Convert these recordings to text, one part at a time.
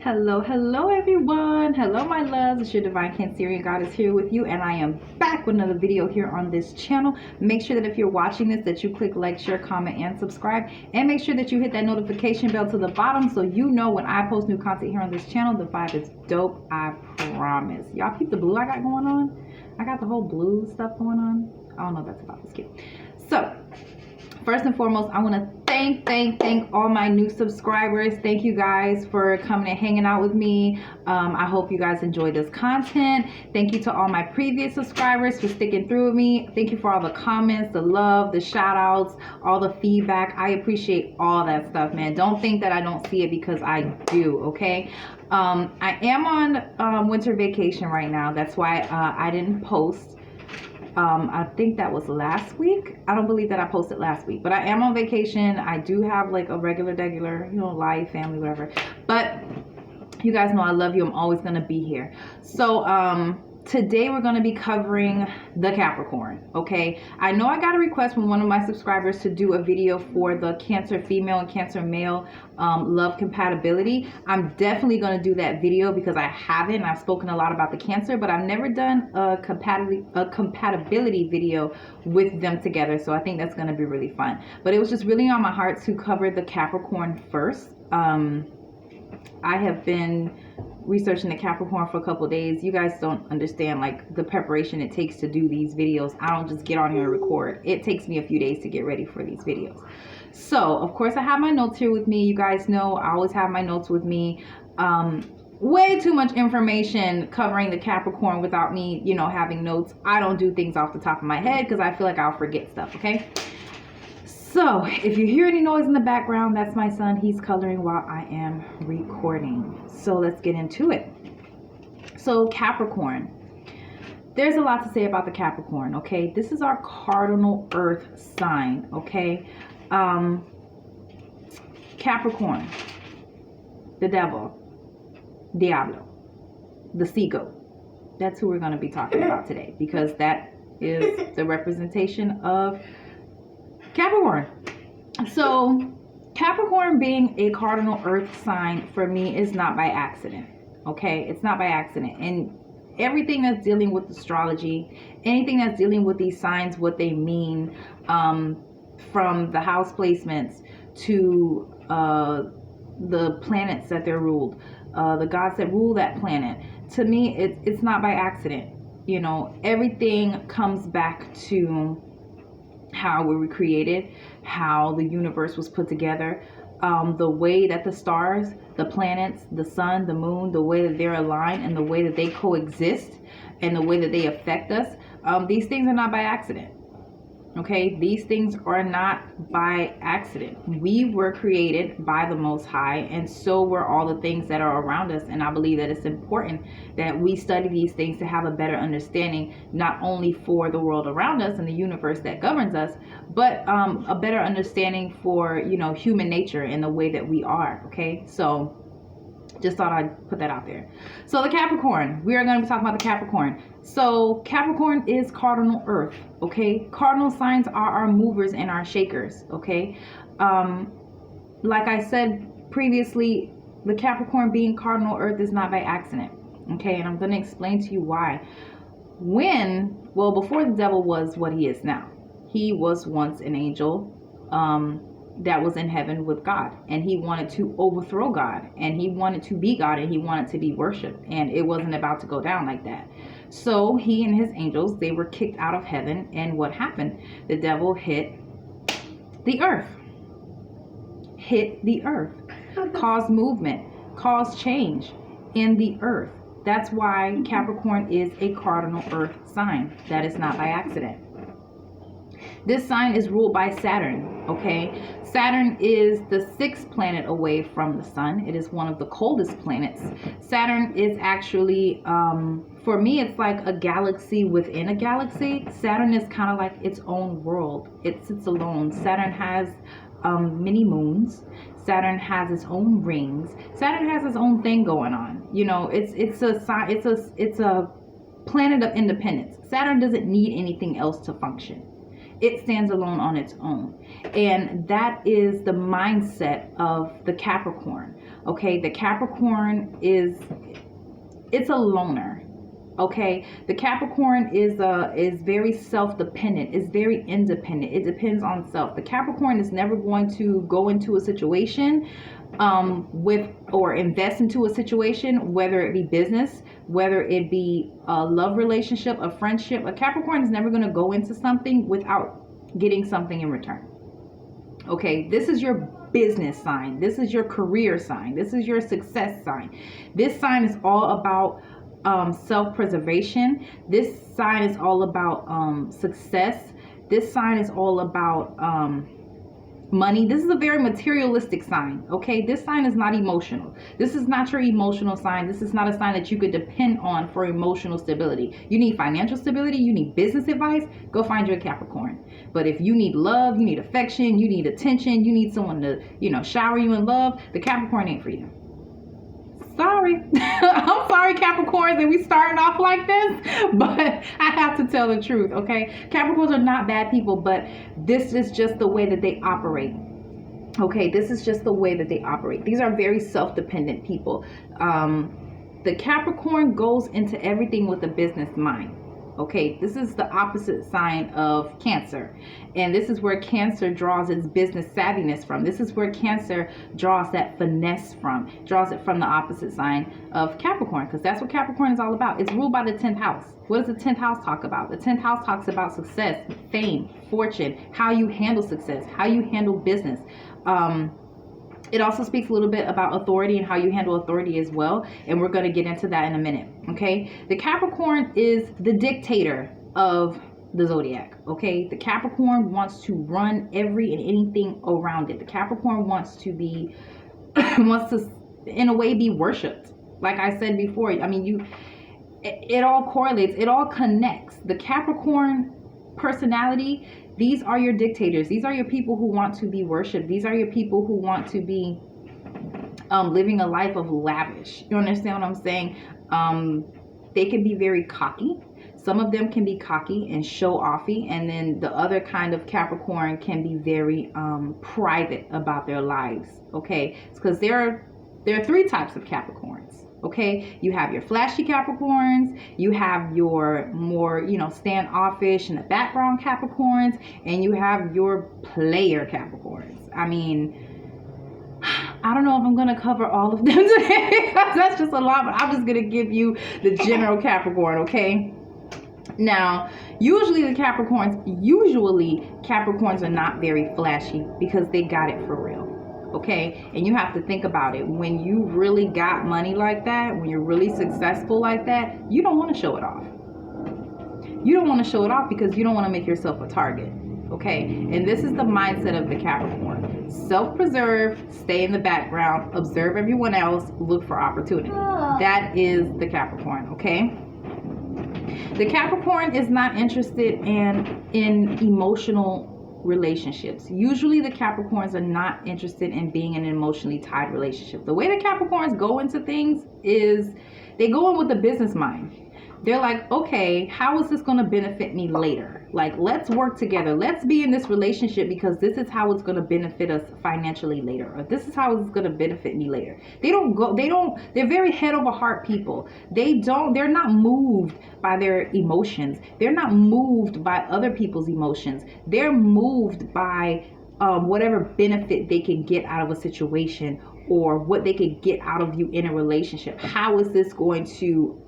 Hello everyone. Hello my loves. It's your divine Cancerian goddess here with you, and I am back with another video here on this channel. Make sure that if you're watching this that you click like, share, comment, and subscribe, and make sure that you hit that notification bell to the bottom so you know when I post new content here on this channel. The vibe is dope, I promise. Y'all keep the blue I got going on. I got the whole blue stuff going on. I don't know if that's about this cute. So first and foremost, I want to thank all my new subscribers. Thank you guys for coming and hanging out with me. I hope you guys enjoy this content. Thank you to all my previous subscribers for sticking through with me. Thank you for all the comments, the love, the shout outs, all the feedback. I appreciate all that stuff, man. Don't think that I don't see it, because I do, okay? I am on winter vacation right now. That's why I didn't post. I think that was last week. I don't believe that I posted last week, but I am on vacation. I do have like a regular, life, family, whatever. But you guys know I love you. I'm always going to be here. So, today we're going to be covering the Capricorn, okay? I know I got a request from one of my subscribers to do a video for the Cancer female and Cancer male love compatibility. I'm definitely going to do that video because I haven't. I've spoken a lot about the Cancer, but I've never done a compatibility video with them together. So I think that's going to be really fun. But it was just really on my heart to cover the Capricorn first. I have been researching the Capricorn for a couple days. You guys don't understand like the preparation it takes to do these videos. I don't just get on here and record. It takes me a few days to get ready for these videos. So of course I have my notes here with me. You guys know I always have my notes with me. Way too much information covering the Capricorn without me, having notes. I don't do things off the top of my head because I feel like I'll forget stuff, okay? So if you hear any noise in the background, that's my son. He's coloring while I am recording. So let's get into it. So Capricorn, there's a lot to say about the Capricorn, okay? This is our cardinal earth sign, okay? Capricorn, the devil, Diablo, the sea goat. That's who we're going to be talking about today, because that is the representation of Capricorn. So Capricorn being a cardinal earth sign for me is not by accident, okay? It's not by accident. And everything that's dealing with astrology, anything that's dealing with these signs, what they mean, from the house placements to the planets that they're ruled, the gods that rule that planet, to me it's not by accident. Everything comes back to how we were created, how the universe was put together, the way that the stars, the planets, the sun, the moon, the way that they're aligned and the way that they coexist and the way that they affect us. These things are not by accident. Okay, these things are not by accident. We were created by the Most High, and so were all the things that are around us. And I believe that it's important that we study these things to have a better understanding, not only for the world around us and the universe that governs us, but a better understanding for, human nature and the way that we are. Okay, so just thought I'd put that out there. So the Capricorn, we are going to be talking about the Capricorn. So Capricorn is cardinal earth, okay? Cardinal signs are our movers and our shakers, okay? Like I said previously, the Capricorn being cardinal earth is not by accident, okay? And I'm going to explain to you why. Before the devil was what he is now, he was once an angel, that was in heaven with God, and he wanted to overthrow God, and he wanted to be God, and he wanted to be worshipped, and it wasn't about to go down like that. So he and his angels, they were kicked out of heaven, and what happened? The devil hit the earth, caused movement, caused change in the earth. That's why Capricorn is a cardinal earth sign. That is not by accident. This sign is ruled by Saturn, okay? Saturn is the 6th planet away from the sun. It is one of the coldest planets. Saturn is actually, for me, it's like a galaxy within a galaxy. Saturn is kind of like its own world. It sits alone. Saturn has many moons. Saturn has its own rings. Saturn has its own thing going on. It's a planet of independence. Saturn doesn't need anything else to function. it stands alone on its own. And that is the mindset of the Capricorn. Okay, the Capricorn it's a loner. Okay, the Capricorn is very self-dependent, is very independent. It depends on self. The Capricorn is never going to go into a situation with or invest into a situation, whether it be business, whether it be a love relationship, a friendship. A Capricorn is never going to go into something without getting something in return. Okay, this is your business sign. This is your career sign. This is your success sign. This sign is all about self-preservation. This sign is all about success. This sign is all about money. This is a very materialistic sign. Okay, this sign is not emotional. This is not your emotional sign. This is not a sign that you could depend on for emotional stability. You need financial stability, you need business advice, go find your Capricorn. But if you need love, you need affection, you need attention, you need someone to, shower you in love, the Capricorn ain't for you. Sorry. I'm sorry, Capricorns, that we starting off like this, but I have to tell the truth, okay? Capricorns are not bad people, but this is just the way that they operate. Okay, this is just the way that they operate. These are very self-dependent people. The Capricorn goes into everything with a business mind. Okay, this is the opposite sign of Cancer. And this is where Cancer draws its business savviness from. This is where Cancer draws that finesse from. Draws it from the opposite sign of Capricorn, because that's what Capricorn is all about. It's ruled by the 10th house. What does the 10th house talk about? The 10th house talks about success, fame, fortune, how you handle success, how you handle business. It also speaks a little bit about authority and how you handle authority as well. And we're going to get into that in a minute. Okay. The Capricorn is the dictator of the zodiac. Okay. The Capricorn wants to run every and anything around it. The Capricorn wants to be, wants to in a way be worshipped. Like I said before, I mean, it all correlates. It all connects. The Capricorn personality, these are your dictators. These are your people who want to be worshipped. These are your people who want to be living a life of lavish. You understand what I'm saying? They can be very cocky. Some of them can be cocky and show offy. And then the other kind of Capricorn can be very private about their lives. Okay? It's because there are three types of Capricorns. Okay, you have your flashy Capricorns, you have your more, standoffish in the background Capricorns, and you have your player Capricorns. I mean, I don't know if I'm going to cover all of them today, because that's just a lot, but I'm just going to give you the general Capricorn, okay? Now, usually Capricorns are not very flashy because they got it for real. Okay, and you have to think about it. When you really got money like that, when you're really successful like that, you don't want to show it off. You don't want to show it off because you don't want to make yourself a target. Okay, and this is the mindset of the Capricorn. Self-preserve, stay in the background, observe everyone else, look for opportunity. That is the Capricorn, okay? The Capricorn is not interested in emotional relationships. Usually the Capricorns are not interested in being in an emotionally tied relationship. The way the Capricorns go into things is they go in with a business mind. They're like, okay, how is this going to benefit me later? Like, let's work together. Let's be in this relationship because this is how it's going to benefit us financially later. Or this is how it's going to benefit me later. They're very head over heart people. They're not moved by their emotions. They're not moved by other people's emotions. They're moved by whatever benefit they can get out of a situation or what they could get out of you in a relationship. How is this going to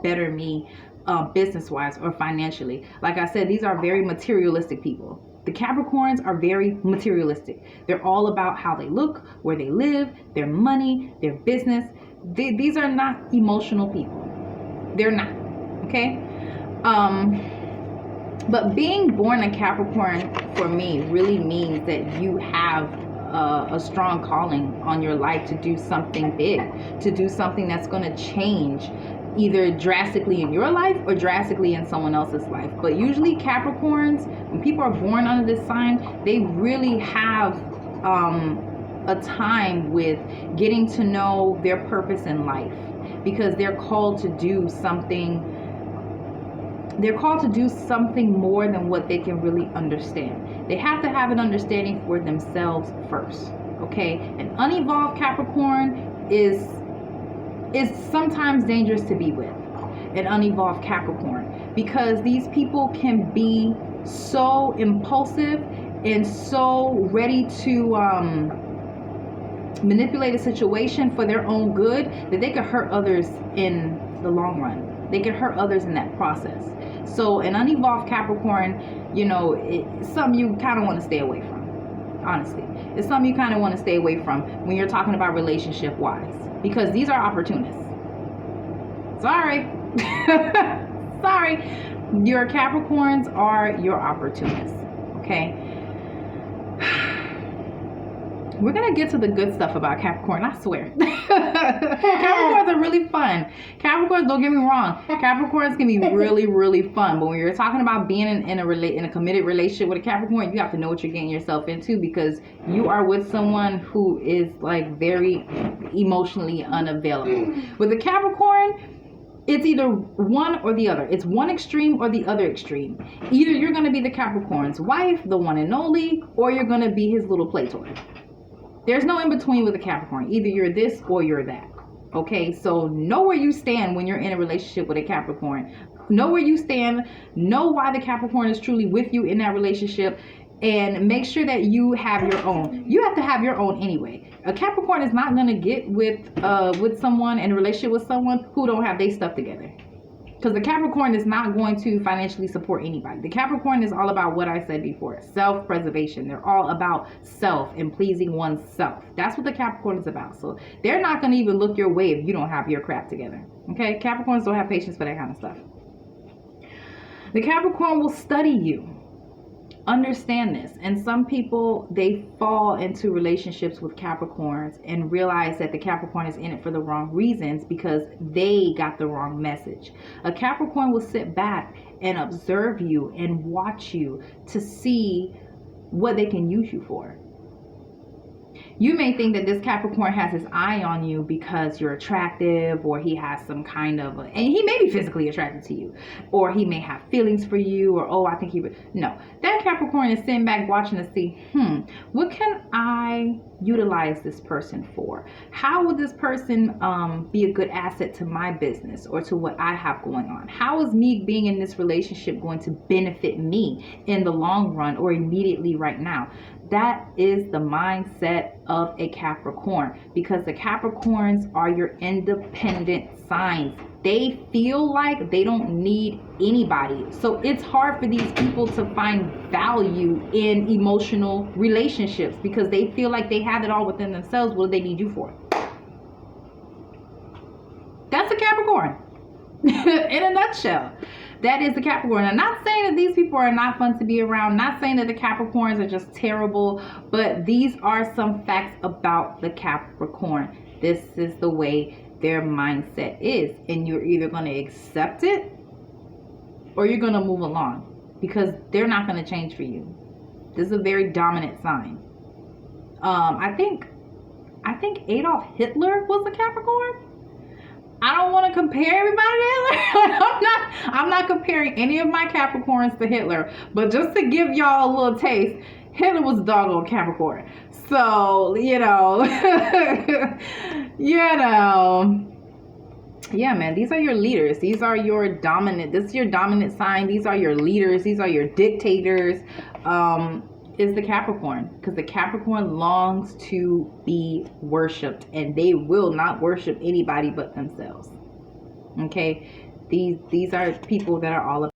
better me business-wise or financially? Like I said, these are very materialistic people. The Capricorns are very materialistic. They're all about how they look, where they live, their money, their business. These are not emotional people. They're not. Okay? But being born a Capricorn for me really means that you have a strong calling on your life to do something big, to do something that's going to change either drastically in your life or drastically in someone else's life. But usually Capricorns, when people are born under this sign, they really have a time with getting to know their purpose in life because they're called to do something they're called to do something more than what they can really understand. They have to have an understanding for themselves first. Okay, an unevolved Capricorn is sometimes dangerous to be with. An unevolved Capricorn, because these people can be so impulsive and so ready to manipulate a situation for their own good that they could hurt others in the long run. They could hurt others in that process. So an unevolved Capricorn, you know, it's something you kind of want to stay away from. Honestly, it's something you kind of want to stay away from when you're talking about relationship wise, because these are opportunists. Sorry. Sorry. Your Capricorns are your opportunists. Okay. We're going to get to the good stuff about Capricorn, I swear. Capricorns are really fun. Capricorns, don't get me wrong, Capricorns can be really, really fun. But when you're talking about being in a committed relationship with a Capricorn, you have to know what you're getting yourself into, because you are with someone who is like very emotionally unavailable. With a Capricorn, it's either one or the other. It's one extreme or the other extreme. Either you're going to be the Capricorn's wife, the one and only, or you're going to be his little play toy. There's no in between with a Capricorn. Either you're this or you're that. Okay, so know where you stand when you're in a relationship with a Capricorn. Know where you stand. Know why the Capricorn is truly with you in that relationship. And make sure that you have your own. You have to have your own anyway. A Capricorn is not going to get with someone in a relationship with someone who don't have their stuff together. Because the Capricorn is not going to financially support anybody. The Capricorn is all about what I said before. Self-preservation. They're all about self and pleasing oneself. That's what the Capricorn is about. So they're not going to even look your way if you don't have your crap together. Okay? Capricorns don't have patience for that kind of stuff. The Capricorn will study you. Understand this. And some people, they fall into relationships with Capricorns and realize that the Capricorn is in it for the wrong reasons because they got the wrong message. A Capricorn will sit back and observe you and watch you to see what they can use you for. You may think that this Capricorn has his eye on you because you're attractive, or he has some kind of, and he may be physically attracted to you, or he may have feelings for you, or, oh, I think he would. No, that Capricorn is sitting back watching to see, what can I utilize this person for? How would this person be a good asset to my business or to what I have going on? How is me being in this relationship going to benefit me in the long run or immediately right now? That is the mindset of a Capricorn, because the Capricorns are your independent signs. They feel like they don't need anybody. So it's hard for these people to find value in emotional relationships because they feel like they have it all within themselves. What do they need you for? That's a Capricorn in a nutshell. That is the Capricorn. I'm not saying that these people are not fun to be around. Not saying that the Capricorns are just terrible, but these are some facts about the Capricorn. This is the way their mindset is, and you're either going to accept it or you're going to move along, because they're not going to change for you. This is a very dominant sign. I think Adolf Hitler was a Capricorn. I don't want to compare everybody to Hitler. I'm not comparing any of my Capricorns to Hitler, but just to give y'all a little taste, Hitler was a doggone Capricorn. So, yeah, man, these are your leaders. These are your dominant. This is your dominant sign. These are your leaders. These are your dictators. Is the Capricorn, because the Capricorn longs to be worshipped, and they will not worship anybody but themselves. Okay, these are people that are all about